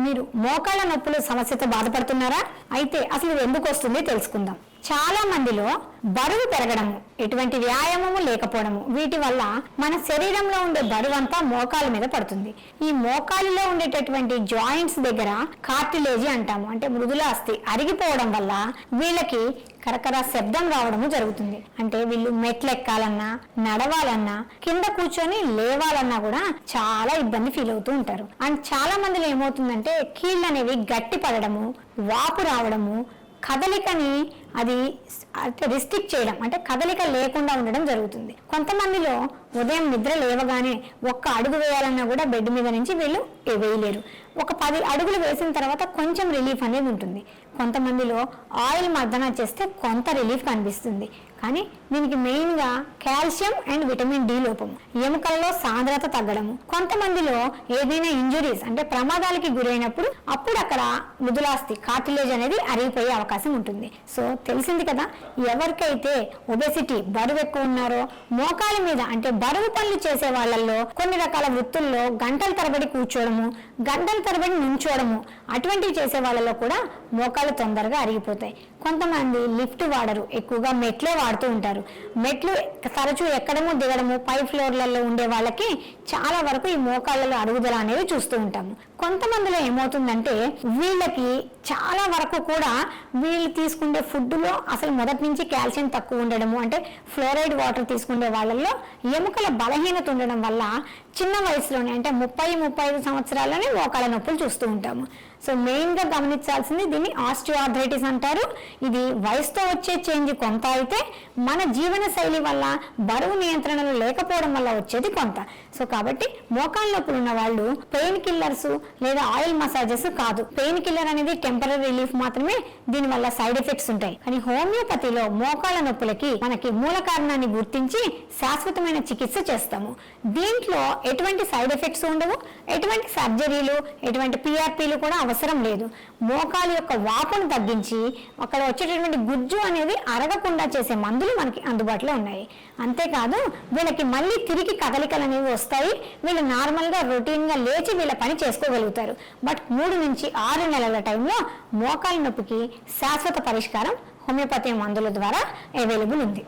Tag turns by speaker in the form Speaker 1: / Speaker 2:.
Speaker 1: మీరు మోకాళ్ళ నొప్పుల సమస్యతో బాధపడుతున్నారా? అయితే అసలు ఇది ఎందుకు వస్తుంది తెలుసుకుందాం. చాలా మందిలో బరువు పెరగడము, ఎటువంటి వ్యాయామము లేకపోవడము, వీటి వల్ల మన శరీరంలో ఉండే బరువు అంతా మోకాల మీద పడుతుంది. ఈ మోకాలిలో ఉండేటటువంటి జాయింట్స్ దగ్గర కార్టిలేజీ అంటాము, అంటే మృదుల అస్థి అరిగిపోవడం వల్ల వీళ్ళకి కరకర శబ్దం రావడము జరుగుతుంది. అంటే వీళ్ళు మెట్లు ఎక్కాలన్నా, నడవాలన్నా, కింద కూర్చొని లేవాలన్నా కూడా చాలా ఇబ్బంది ఫీల్ అవుతూ ఉంటారు. అండ్ చాలా మందిలో ఏమవుతుందంటే కీళ్ళు అనేవి గట్టి పడడము, వాపు రావడము, కదలికని అది రిస్ట్రిక్ట్ చేయడం, అంటే కదలిక లేకుండా ఉండడం జరుగుతుంది. కొంతమందిలో ఉదయం నిద్ర లేవగానే ఒక్క అడుగు వేయాలన్నా కూడా బెడ్ మీద నుంచి వీళ్ళు వేయలేరు. ఒక 10 అడుగులు వేసిన తర్వాత కొంచెం రిలీఫ్ అనేది ఉంటుంది. కొంతమందిలో ఆయిల్ మర్దన చేస్తే కొంత రిలీఫ్ కనిపిస్తుంది. కానీ దీనికి మెయిన్గా కాల్షియం అండ్ విటమిన్ డి లోపం, ఎముకలలో సాంద్రత తగ్గడము, కొంతమందిలో ఏదైనా ఇంజురీస్ అంటే ప్రమాదాలకి గురైనప్పుడు అప్పుడు అక్కడ మృదులాస్థి కార్టిలేజ్ అనేది అరిగిపోయే అవకాశం ఉంటుంది. సో తెలిసింది కదా, ఎవరికైతే ఒబెసిటీ బరువు ఎక్కువ ఉన్నారో, మోకాల మీద అంటే బరువు పనులు చేసే వాళ్ళల్లో కొన్ని రకాల వృత్తుల్లో గంటల తరబడి కూర్చోవడము, గంటల తరబడి నుంచోవడము, అటువంటివి చేసే వాళ్ళలో కూడా మోకాలు తొందరగా అరిగిపోతాయి. కొంతమంది లిఫ్ట్ వాడరు, ఎక్కువగా మెట్లే వాడుతూ ఉంటారు. మెట్లు తరచూ ఎక్కడము దిగడము, పై ఫ్లోర్లలో ఉండే వాళ్ళకి చాలా వరకు ఈ మోకాళ్ళలో అరుగుదల అనేవి చూస్తూ ఉంటాము. కొంతమందిలో ఏమవుతుందంటే వీళ్ళకి చాలా వరకు కూడా వీళ్ళు తీసుకునే ఫుడ్లో అసలు మొదటి నుంచి కాల్షియం తక్కువ ఉండడము, అంటే ఫ్లోరైడ్ వాటర్ తీసుకునే వాళ్ళల్లో ఎముకల బలహీనత ఉండడం వల్ల చిన్న వయసులోనే అంటే 30-35 సంవత్సరాల్లోనే మోకాళ్ళ నొప్పులు చూస్తూ ఉంటాము. సో మెయిన్గా గమనించాల్సింది దీన్ని ఆస్టియోఆర్థరైటిస్ అంటారు. ఇది వయసుతో వచ్చే చేంజ్ కొంత అయితే మన జీవన శైలి వల్ల, బరువు నియంత్రణలు లేకపోవడం వల్ల వచ్చేది కొంత. సో కాబట్టి మోకాళ్ళ నొప్పులు ఉన్న వాళ్ళు పెయిన్ కిల్లర్స్ లేదా ఆయిల్ మసాజెస్ కాదు. పెయిన్ కిల్లర్ అనేది టెంపరీ రిలీఫ్ మాత్రమే, దీనివల్ల సైడ్ ఎఫెక్ట్స్ ఉంటాయి. కానీ హోమియోపతిలో మోకాళ్ళ నొప్పులకి మనకి మూల కారణాన్ని గుర్తించి శాశ్వతమైన చికిత్స చేస్తాము. దీంట్లో ఎటువంటి సైడ్ ఎఫెక్ట్స్ ఉండవు, ఎటువంటి సర్జరీలు, ఎటువంటి పిఆర్పీలు కూడా అవసరం లేదు. మోకాలు యొక్క వాపును తగ్గించి అక్కడ వచ్చేటటువంటి గుజ్జు అనేది అరగకుండా చేసే మందులు మనకి అందుబాటులో ఉన్నాయి. అంతేకాదు వీళ్ళకి మళ్ళీ తిరిగి కదలికలు అనేవి వస్తాయి. వీళ్ళు నార్మల్గా రొటీన్గా లేచి వీళ్ళ పని చేసుకోగలుగుతారు. బట్ 3 నుంచి 6 నెలల టైంలో మోకాలు నొప్పికి శాశ్వత పరిష్కారం హోమియోపతి మందుల ద్వారా అవైలబుల్ ఉంది.